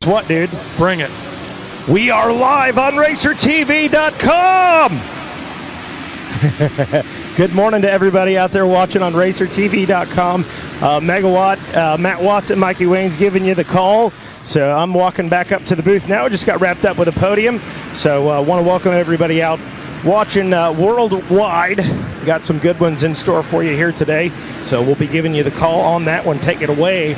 What, dude? Bring it. We are live on RacerTV.com. Good morning to everybody out there watching on RacerTV.com. Megawatt, Matt Watts and Mikey Wayne's giving you the call. So I'm walking back up to the booth now. Just got wrapped up with a podium. So want to welcome everybody out watching worldwide. Got some good ones in store for you here today. So we'll be giving you the call on that one. Take it away,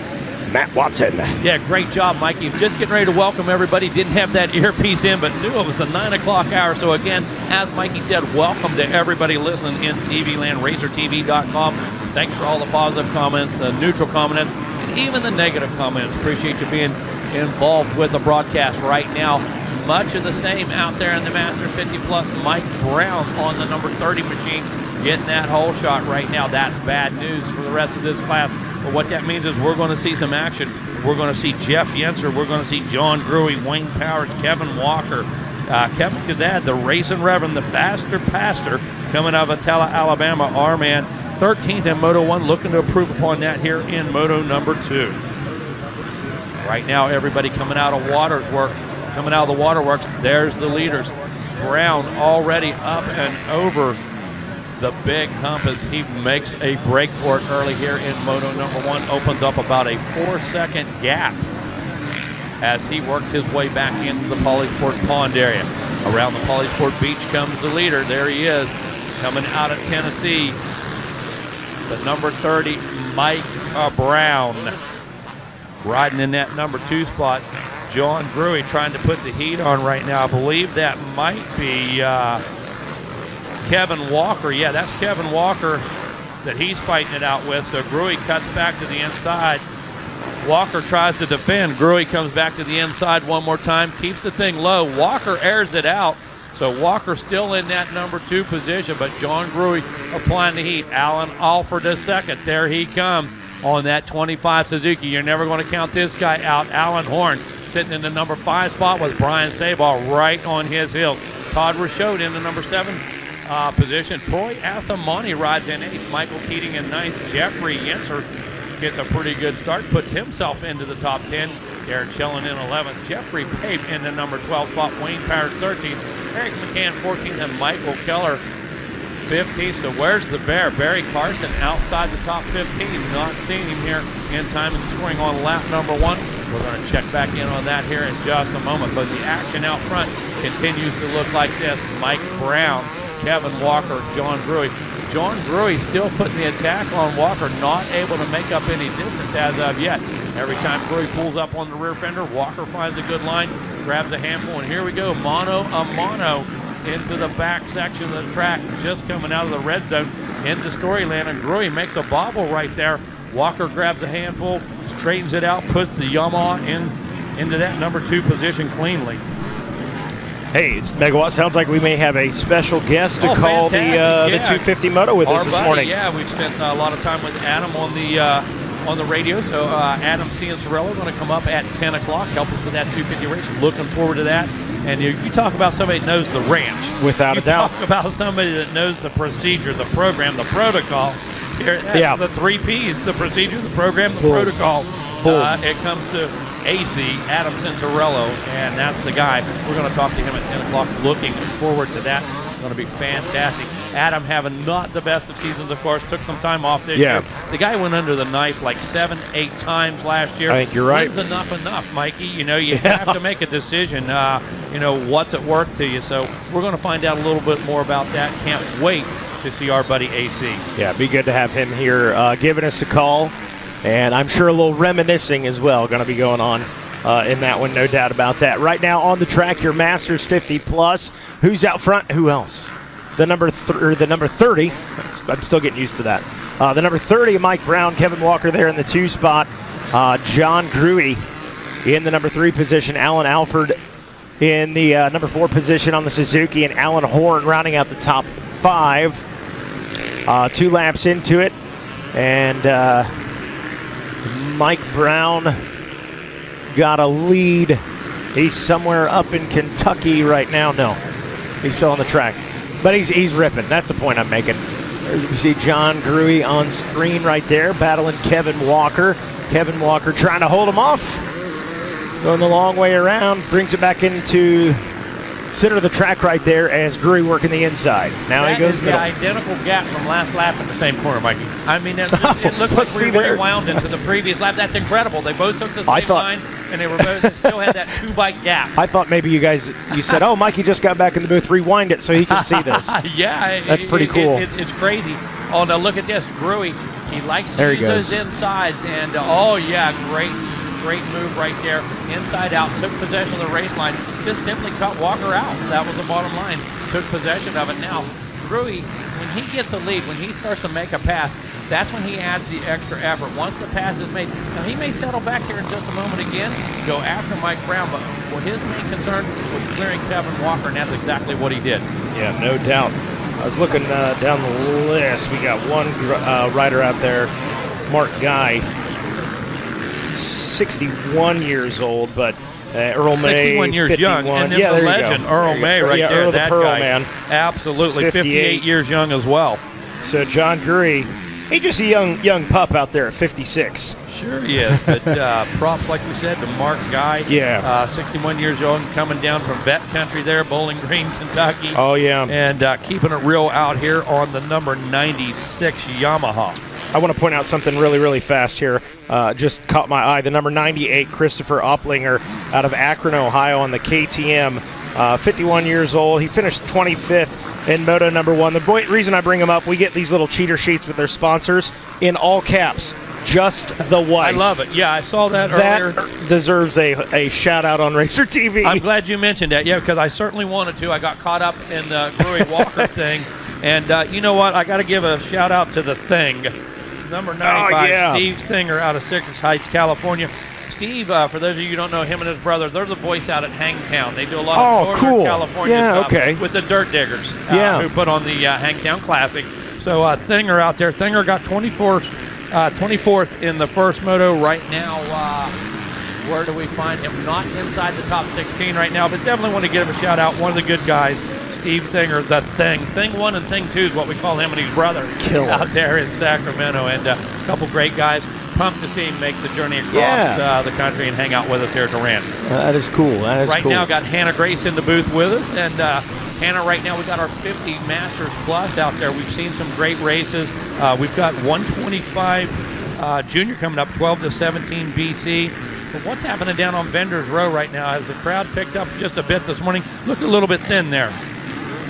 Matt Watson. Yeah, great job, Mikey. Just getting ready to welcome everybody. Didn't have that earpiece in, but knew it was the 9 o'clock hour. So again, as Mikey said, welcome to everybody listening in TV land, RacerTV.com. Thanks for all the positive comments, the neutral comments, and even the negative comments. Appreciate you being involved with the broadcast right now. Much of the same out there in the Masters 50 Plus. Mike Brown on the number 30 machine, getting that hole shot right now. That's bad news for the rest of this class. But what that means is we're going to see some action. We're going to see Jeff Yenser. We're going to see John Gruey, Wayne Powers, Kevin Walker, Kevin Kazad, the Racing Reverend, the Faster Pastor, coming out of Atala, Alabama. Our man, 13th in Moto 1, looking to improve upon that here in Moto number 2. Right now, everybody coming out of the waterworks. There's the leaders. Brown already up and over the big hump as he makes a break for it early here in Moto number 1. Opens up about a 4-second gap as he works his way back into the Polysport pond area. Around the Polysport beach comes the leader. There he is, coming out of Tennessee. The number 30, Mike Brown. Riding in that number 2 spot, John Gruey trying to put the heat on right now. I believe that might be Kevin Walker. Yeah, that's Kevin Walker that he's fighting it out with. So Gruey cuts back to the inside. Walker tries to defend. Gruey comes back to the inside one more time, keeps the thing low. Walker airs it out. So Walker still in that number 2 position, but John Gruey applying the heat. Alan Alford is second. There he comes on that 25 Suzuki. You're never going to count this guy out. Alan Horn sitting in the number 5 spot with Brian Sabal right on his heels. Todd Rashode in the number 7 position. Troy Asamani rides in 8th. Michael Keating in 9th. Jeffrey Yenser gets a pretty good start, puts himself into the top 10. Aaron Schillen in 11th. Jeffrey Pape in the number 12 spot. Wayne Powers 13th. Eric McCann 14th. And Michael Keller 15th. So where's the bear? Barry Carson outside the top 15. Not seeing him here in time and scoring on lap number 1. We're going to check back in on that here in just a moment. But the action out front continues to look like this. Mike Brown, Kevin Walker, John Gruey. John Gruey still putting the attack on Walker, not able to make up any distance as of yet. Every time Gruey pulls up on the rear fender, Walker finds a good line, grabs a handful, and here we go, mono a mono into the back section of the track, just coming out of the red zone into Storyland, and Gruey makes a bobble right there. Walker grabs a handful, straightens it out, puts the Yamaha into that number 2 position cleanly. Hey, it's Megawatt. Sounds like we may have a special guest to call the 250 Moto with us this morning. Yeah, we've spent a lot of time with Adam on the radio. So Adam Cianciarulo going to come up at 10 o'clock, help us with that 250 race. Looking forward to that. And you talk about somebody that knows the ranch. Without a doubt. You talk about somebody that knows the procedure, the program, the protocol. Here, the 3 Ps, the procedure, the program, the protocol. It comes to AC, Adam Cianciarulo, and that's the guy. We're going to talk to him at 10 o'clock. Looking forward to that. It's going to be fantastic. Adam having not the best of seasons, of course. Took some time off this year. The guy went under the knife like 7-8 times last year. I think you're right. When's enough, Mikey? You know, you have to make a decision. What's it worth to you? So we're going to find out a little bit more about that. Can't wait to see our buddy AC. Yeah, it'd be good to have him here giving us a call. And I'm sure a little reminiscing as well going to be going on in that one, no doubt about that. Right now on the track, your Masters 50 Plus. Who's out front? Who else? The number 30. I'm still getting used to that. The number 30, Mike Brown, Kevin Walker there in the 2 spot. John Gruey in the number 3 position. Alan Alford in the number 4 position on the Suzuki. And Alan Horn rounding out the top 5. 2 laps into it. And Mike Brown got a lead. He's somewhere up in Kentucky right now. No, he's still on the track. But he's ripping. That's the point I'm making. You see John Gruey on screen right there, battling Kevin Walker. Kevin Walker trying to hold him off. Going the long way around, brings it back into center of the track right there as Gruy working the inside. Now he goes the middle. identical gap from last lap in the same corner, Mikey. I mean, it looks like we rewound into the previous lap. That's incredible. They both took the same line, and they still had that 2-bike gap. I thought maybe you said, oh, Mikey just got back in the booth, rewind it so he can see this. Yeah. That's pretty cool. It's crazy. Oh, now look at this. Gruy, he likes to use those insides, and great move right there. Inside out, took possession of the race line, just simply cut Walker out. That was the bottom line. Took possession of it. Now, Gruy, when he gets a lead, when he starts to make a pass, that's when he adds the extra effort. Once the pass is made, now he may settle back here in just a moment again, go after Mike Brown, but his main concern was clearing Kevin Walker, and that's exactly what he did. Yeah, no doubt. I was looking down the list. We got one rider out there, Mark Guy, 61 years old, but Earl May, 61 years 51. young, and then the legend Earl May right there. Earl that the Pearl guy, man, absolutely 58 years young as well. So John Gruy, he's just a young pup out there at 56. Sure he is, but props, like we said, to Mark Guy. Yeah. 61 years old, coming down from vet country there, Bowling Green, Kentucky. Oh, yeah. And keeping it real out here on the number 96 Yamaha. I want to point out something really, really fast here. Just caught my eye. The number 98, Christopher Opplinger, out of Akron, Ohio, on the KTM. 51 years old. He finished 25th in Moto number 1. The reason I bring him up, we get these little cheater sheets with their sponsors in all caps. Just the wife. I love it. Yeah, I saw that earlier. That deserves a shout out on Racer TV. I'm glad you mentioned that. Yeah, because I certainly wanted to. I got caught up in the Gruy Walker thing. And you know what? I got to give a shout out to the Thing. Number 95, Steve Thinger out of Citrus Heights, California. Steve, for those of you who don't know, him and his brother, they're the voice out at Hangtown. They do a lot of Northern California stuff with the Dirt Diggers who put on the Hangtown Classic. So Thinger out there. Thinger got 24th in the first moto right now. Where do we find him? Not inside the top 16 right now, but definitely want to give him a shout out. One of the good guys, Steve Thinger, the Thing. Thing 1 and Thing 2 is what we call him and his brother out there in Sacramento. And a couple great guys. Pumped to see him make the journey across the country and hang out with us here at Durant. That is cool. Right now, got Hannah Grace in the booth with us. And Hannah, right now, we got our 50 Masters Plus out there. We've seen some great races. We've got 125 Junior coming up, 12 to 17 BC. But what's happening down on Vendors Row right now? Has the crowd picked up just a bit this morning? Looked a little bit thin there.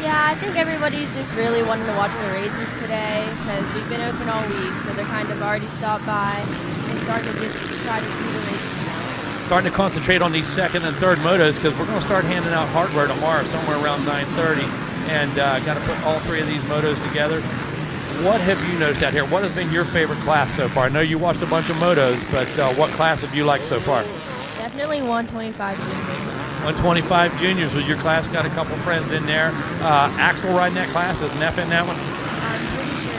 Yeah, I think everybody's just really wanting to watch the races today because we've been open all week, so they're kind of already stopped by and starting to just try to do the races. Starting to concentrate on these second and third motos because we're going to start handing out hardware tomorrow somewhere around 9:30, and got to put all 3 of these motos together. What have you noticed out here? What has been your favorite class so far? I know you watched a bunch of motos, but what class have you liked so far? Definitely 125 juniors. 125 juniors with your class. Got a couple friends in there. Axel riding that class. Is Neff in that one? I'm pretty sure.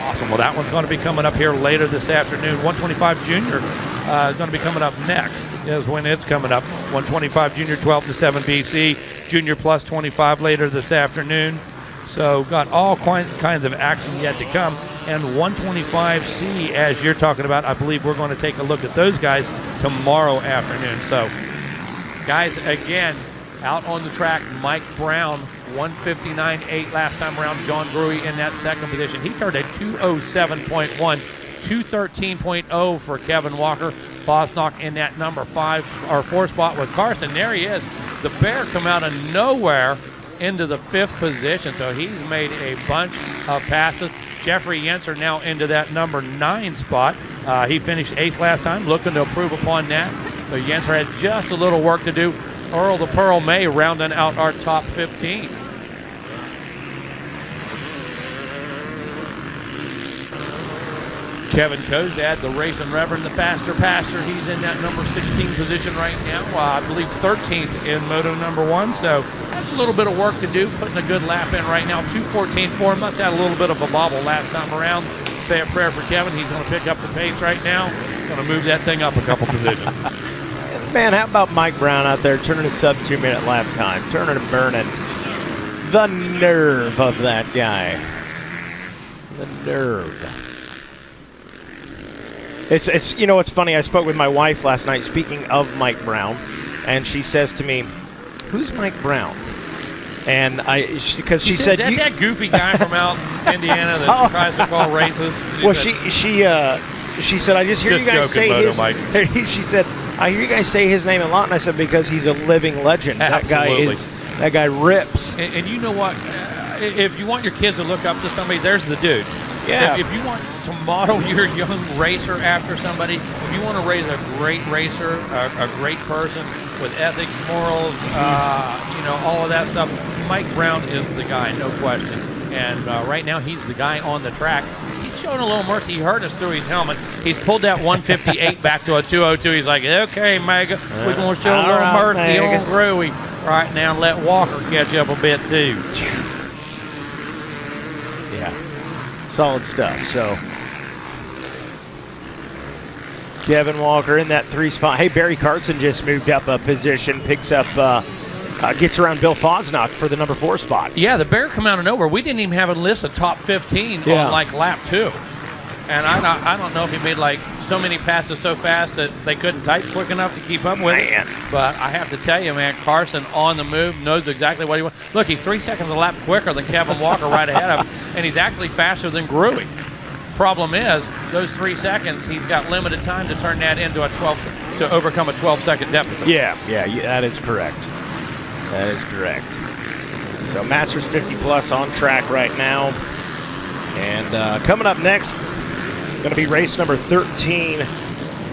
Awesome. Well, that one's going to be coming up here later this afternoon. 125 junior is going to be coming up next is when it's coming up. 125 junior, 12 to 7 BC. Junior plus 25 later this afternoon. So got all kinds of action yet to come. And 125C, as you're talking about, I believe we're going to take a look at those guys tomorrow afternoon. So, guys, again, out on the track, Mike Brown, 159.8 last time around. John Gruy in that second position. He turned a 207.1, 213.0 for Kevin Walker. Bosnock in that number 5 or 4 spot with Carson. There he is. The Bear come out of nowhere into the 5th position. So he's made a bunch of passes. Jeffrey Yenser now into that number 9 spot. He finished 8th last time, looking to improve upon that. So Yenser had just a little work to do. Earl the Pearl May rounding out our top 15. Kevin Kozad, the Racing Reverend, the Faster Pastor. He's in that number 16 position right now. I believe 13th in Moto number 1. So that's a little bit of work to do, putting a good lap in right now. 2:14.4. Must have had a little bit of a bobble last time around. Say a prayer for Kevin. He's going to pick up the pace right now. Going to move that thing up a couple positions. Man, how about Mike Brown out there turning a sub 2-minute lap time? Turning and burning. The nerve of that guy. The nerve. It's you know, it's funny. I spoke with my wife last night. Speaking of Mike Brown, and she says to me, "Who's Mike Brown?" And because she said, "Is that goofy guy from out Indiana that tries to call races?" Well, she said, "I just hear you guys say Moto, his." Mike. She said, "I hear you guys say his name a lot," and I said, "Because he's a living legend. Absolutely. That guy rips." And you know what? If you want your kids to look up to somebody, there's the dude. Yeah. If you want to model your young racer after somebody, if you want to raise a great racer, a great person with ethics, morals, all of that stuff, Mike Brown is the guy, no question. And right now, he's the guy on the track. He's showing a little mercy. He hurt us through his helmet. He's pulled that 158 back to a 202. He's like, okay, Mega, we're going to show a little mercy on Gruey right now and let Walker catch up a bit, too. Yeah. Solid stuff. So Kevin Walker in that 3 spot. Hey, Barry Carson just moved up a position, picks up, gets around Bill Fosnock for the number 4 spot. Yeah, the Bear come out of nowhere. We didn't even have a list of top 15 on like lap 2. And I don't know if he made like so many passes so fast that they couldn't type quick enough to keep up with it. But I have to tell you, man, Carson on the move, knows exactly what he wants. Look, he's 3 seconds a lap quicker than Kevin Walker right ahead of him, and he's actually faster than Gruey. Problem is, those 3 seconds, he's got limited time to turn that into to overcome a 12-second deficit. Yeah, that is correct. That is correct. So Masters 50 Plus on track right now. And coming up next, going to be race number 13.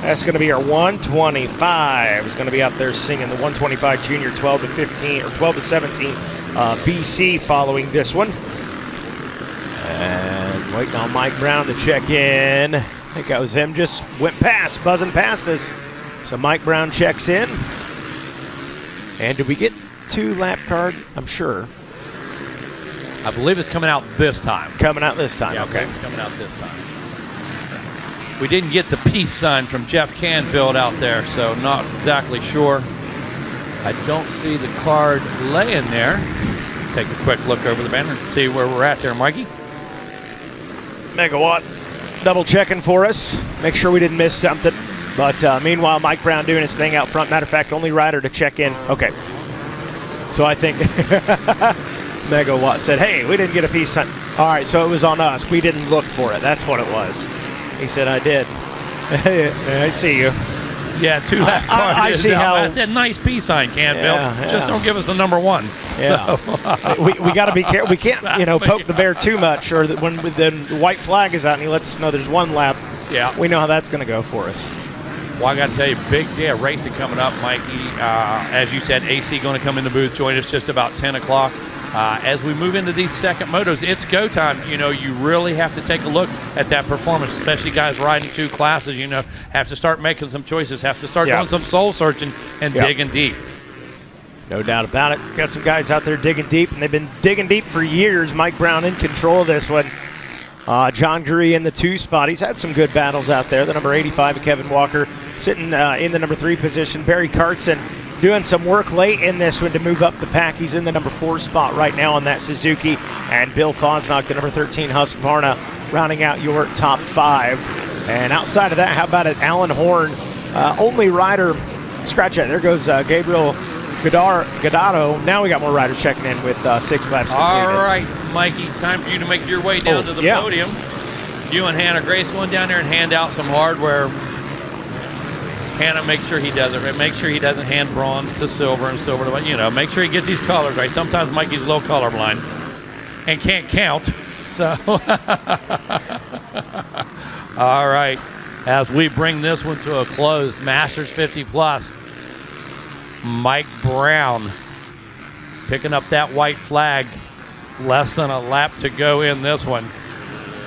That's going to be our 125. It's going to be out there singing the 125 Junior 12 to 15 or 12 to 17 BC following this one. And waiting on Mike Brown to check in. I think that was him. Just went past, buzzing past us. So Mike Brown checks in. And did we get 2 lap card? I'm sure. I believe it's coming out this time. Coming out this time. Yeah, okay. It's coming out this time. We didn't get the peace sign from Jeff Canfield out there, so not exactly sure. I don't see the card laying there. Take a quick look over the banner and see where we're at there, Mikey. Megawatt double checking for us. Make sure we didn't miss something. But meanwhile, Mike Brown doing his thing out front. Matter of fact, only rider to check in. Okay. So I think Megawatt said, hey, we didn't get a peace sign. All right, so it was on us. We didn't look for it. That's what it was. He said, I did. I see you. Yeah, 2 lap card. I see how. I said, nice peace sign, Canfield. Yeah. Just don't give us the number 1. Yeah. So. we got to be careful. We can't, poke the bear too much, or when the white flag is out and he lets us know there's 1 lap. Yeah. We know how that's going to go for us. Well, I got to tell you, big day of racing coming up, Mikey. As you said, AC going to come in the booth, join us just about 10 o'clock. As we move into these second motos, it's go time. You really have to take a look at that performance, especially guys riding 2 classes, have to start making some choices, have to start doing some soul searching and digging deep. No doubt about it. Got some guys out there digging deep, and they've been digging deep for years. Mike Brown in control of this one. John Gruey in the 2 spot. He's had some good battles out there. The number 85, Kevin Walker, sitting in the number 3 position. Barry Carson doing some work late in this one to move up the pack. He's in the number 4 spot right now on that Suzuki. And Bill Fosnock, the number 13 Husqvarna, rounding out your top 5. And outside of that, how about it? Alan Horn, only rider. Scratch that. There goes Gabriel Godado. Now we got more riders checking in with 6 laps completed. All right, Mikey, it's time for you to make your way down to the podium. You and Hannah Grace going down there and hand out some hardware. Hannah, make sure he does it right. Make sure he doesn't hand bronze to silver and silver to, make sure he gets these colors right. Sometimes Mikey's a little colorblind and can't count. So, all right, as we bring this one to a close, Masters 50 Plus, Mike Brown picking up that white flag. Less than a lap to go in this one.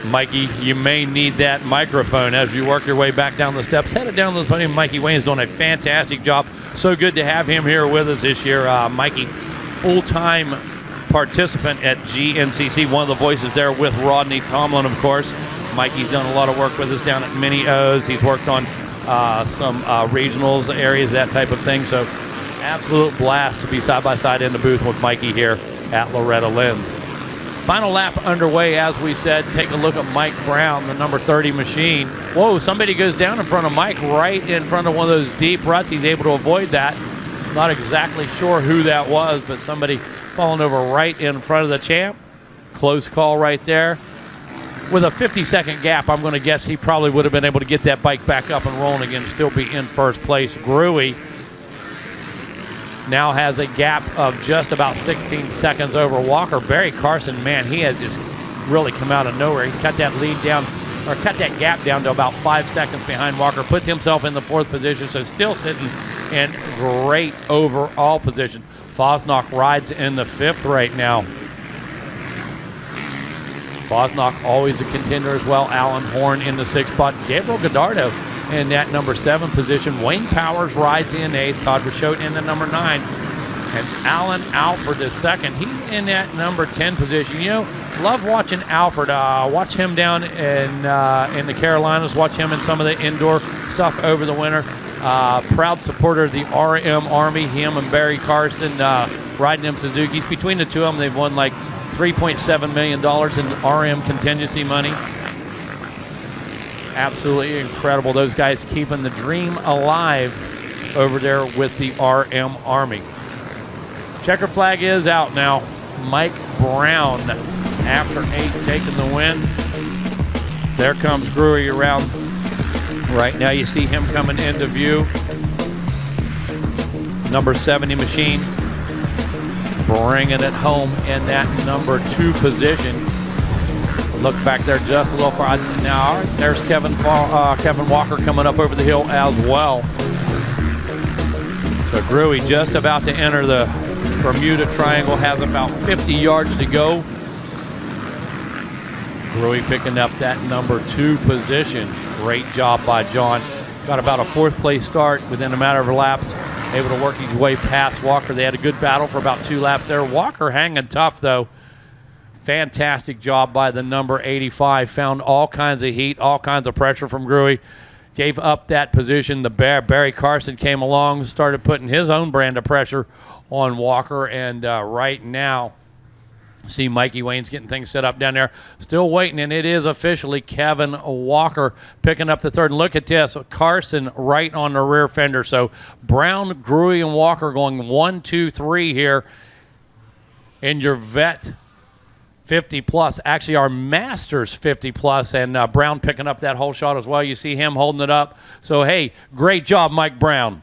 Mikey, you may need that microphone as you work your way back down the steps. Headed down to the podium, Mikey Wayne's doing a fantastic job. So good to have him here with us this year. Mikey, full-time participant at GNCC, one of the voices there with Rodney Tomlin, of course. Mikey's done a lot of work with us down at Mini O's. He's worked on some regionals areas, that type of thing. So absolute blast to be side-by-side in the booth with Mikey here at Loretta Lynn's. Final lap underway, as we said. Take a look at Mike Brown, the number 30 machine. Whoa, somebody goes down in front of Mike, right in front of one of those deep ruts. He's able to avoid that. Not exactly sure who that was, but somebody falling over right in front of the champ. Close call right there. With a 50-second gap, I'm going to guess he probably would have been able to get that bike back up and rolling again, still be in first place. Gruey now has a gap of just about 16 seconds over Walker. Barry Carson, man, he has just really come out of nowhere. He cut that lead down, or cut that gap down to about 5 seconds behind Walker, puts himself in the 4th position, so still sitting in great overall position. Fosnock rides in the 5th right now. Fosnock always a contender as well. Alan Horn in the 6th spot. Gabriel Goddardo in that number 7 position. Wayne Powers rides in 8th. Todd Richotte in the number 9. And Alan Alford is 2nd. He's in that number 10 position. You know, love watching Alford. Watch him down in the Carolinas. Watch him in some of the indoor stuff over the winter. Proud supporter of the RM Army. Him and Barry Carson riding them Suzukis. Between the two of them, they've won like $3.7 million in RM contingency money. Absolutely incredible. Those guys keeping the dream alive over there with the RM Army. Checker flag is out now. Mike Brown, after 8, taking the win. There comes Gruey around. Right now you see him coming into view. Number 70 machine bringing it home in that number 2 position. Look back there just a little far. Now there's Kevin Walker coming up over the hill as well. So Gruey just about to enter the Bermuda Triangle, has about 50 yards to go. Gruey picking up that number 2 position. Great job by John. Got about a 4th place start within a matter of laps. Able to work his way past Walker. They had a good battle for about 2 laps there. Walker hanging tough, though. Fantastic job by the number 85. Found all kinds of heat, all kinds of pressure from Gruey. Gave up that position. The Barry Carson came along, started putting his own brand of pressure on Walker. And right now, see Mikey Wayne's getting things set up down there. Still waiting, and it is officially Kevin Walker picking up the 3rd. And look at this, Carson right on the rear fender. So Brown, Gruey, and Walker going 1, 2, 3 here in your vet 50 plus, actually our Masters 50 plus, and Brown picking up that whole shot as well. You see him holding it up. So, hey, great job, Mike Brown.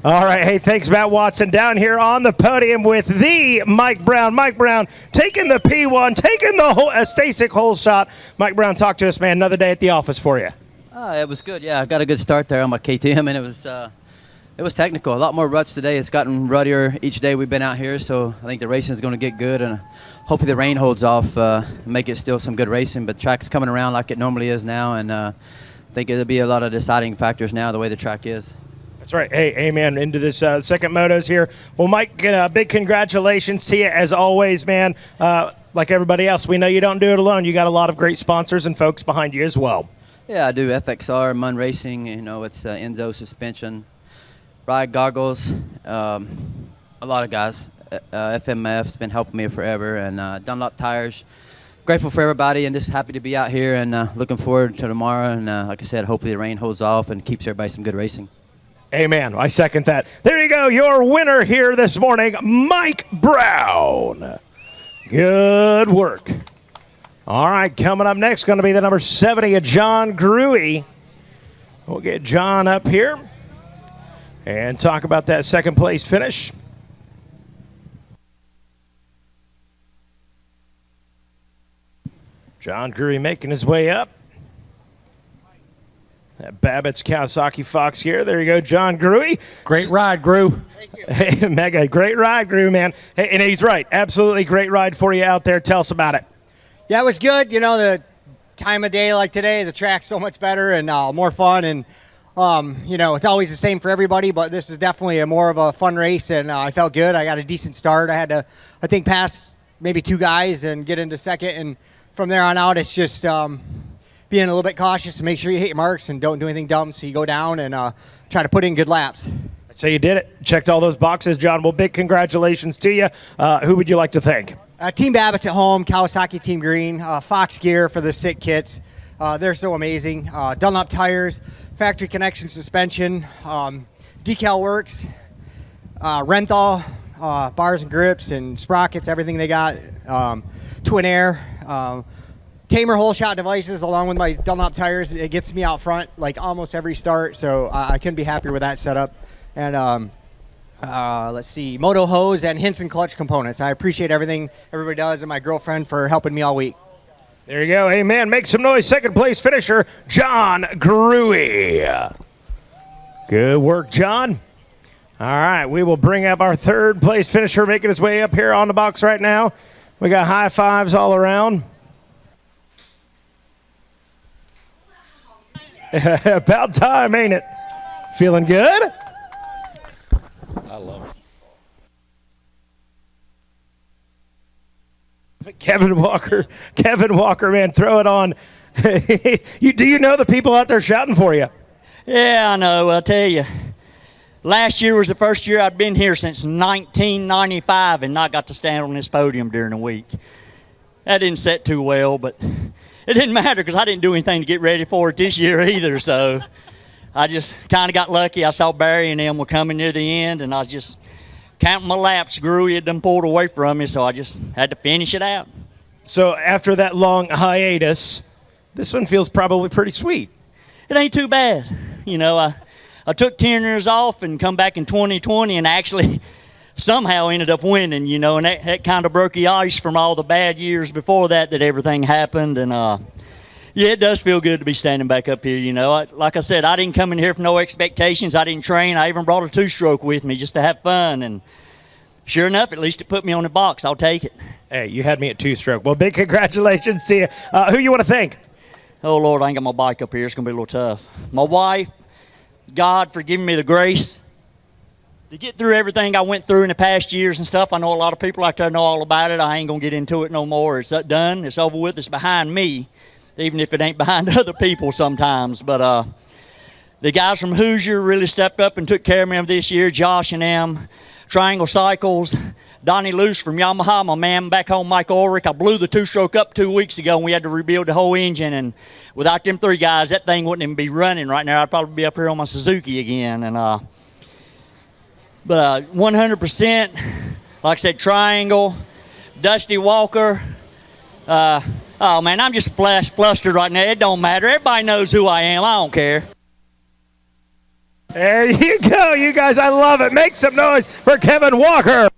All right, hey, thanks, Matt Watson. Down here on the podium with the Mike Brown. Mike Brown taking the P1, taking the whole Stasic hole shot. Mike Brown, talk to us, man. Another day at the office for you. It was good, yeah. I got a good start there on my KTM, and it was technical. A lot more ruts today. It's gotten ruddier each day we've been out here, so I think the racing is going to get good, and hopefully the rain holds off, make it still some good racing. But the track's coming around like it normally is now, and I think it'll be a lot of deciding factors now the way the track is. That's right. Hey, amen. Into this second motos here. Well, Mike, big congratulations to you as always, man. Like everybody else, we know you don't do it alone. You got a lot of great sponsors and folks behind you as well. Yeah, I do. FXR, Munn Racing, it's Enzo Suspension, Ride Goggles, a lot of guys. FMF's been helping me forever, and Dunlop Tires. Grateful for everybody, and just happy to be out here, and looking forward to tomorrow. And like I said, hopefully the rain holds off and keeps everybody some good racing. Amen. I second that. There you go. Your winner here this morning, Mike Brown. Good work. All right, coming up next, going to be the number 70 of John Gruey. We'll get John up here and talk about that second place finish. John Gruey making his way up. That Babbitt's Kawasaki Fox here. There you go, John Gruey. Great ride, Gru. Thank you. Hey, mega, great ride, Gru, man. Hey, and he's right. Absolutely great ride for you out there. Tell us about it. Yeah, it was good. The time of day like today, the track's so much better and more fun. And, it's always the same for everybody, but this is definitely more of a fun race, and I felt good. I got a decent start. I had to, I think, pass maybe 2 guys and get into second. And from there on out, it's just being a little bit cautious to make sure you hit your marks and don't do anything dumb, so you go down and try to put in good laps. So you did it. Checked all those boxes, John. Well, big congratulations to you. Who would you like to thank? Team Babbitt's at home, Kawasaki Team Green, Fox Gear for the sick kits. They're so amazing. Dunlop tires, factory connection suspension, decal works, Renthal, bars and grips and sprockets, everything they got. Twin Air, Tamer hole shot devices along with my Dunlop tires. It gets me out front like almost every start, so I couldn't be happier with that setup. And let's see, Moto hose and Hinson clutch components. I appreciate everything everybody does and my girlfriend for helping me all week. There you go. Amen. Make some noise. Second place finisher, John Gruey. Good work, John. All right, we will bring up our third place finisher making his way up here on the box right now. We got high fives all around. About time, ain't it? Feeling good? I love it. Kevin Walker, man, throw it on. Do you know the people out there shouting for you? Yeah, I know. I'll tell you. Last year was the first year I'd been here since 1995 and not got to stand on this podium during the week. That didn't set too well, but it didn't matter because I didn't do anything to get ready for it this year either. So I just kind of got lucky. I saw Barry and them were coming near the end, and I was just counting my laps. Gruey had done pulled away from me, so I just had to finish it out. So after that long hiatus, this one feels probably pretty sweet. It ain't too bad. You know, I took 10 years off and come back in 2020 and actually somehow ended up winning, you know, and that kind of broke the ice from all the bad years before that everything happened. And, yeah, it does feel good to be standing back up here, you know. Like I said, I didn't come in here for no expectations. I didn't train. I even brought a two-stroke with me just to have fun. And sure enough, at least it put me on the box. I'll take it. Hey, you had me at two-stroke. Well, big congratulations to you. Who you want to thank? Oh, Lord, I ain't got my bike up here. It's going to be a little tough. My wife, God for giving me the grace to get through everything I went through in the past years and stuff. I know a lot of people out there know all about it. I ain't going to get into it no more. It's done. It's over with. It's behind me, even if it ain't behind other people sometimes. But the guys from Hoosier really stepped up and took care of me this year. Josh and them, Triangle Cycles, Donnie Luce from Yamaha, my man back home, Mike Ulrich. I blew the two-stroke up 2 weeks ago, and we had to rebuild the whole engine. And without them three guys, that thing wouldn't even be running right now. I'd probably be up here on my Suzuki again. And but 100%, like I said, Triangle, Dusty Walker. Oh, man, I'm just flustered right now. It don't matter. Everybody knows who I am. I don't care. There you go, you guys. I love it. Make some noise for Kevin Walker.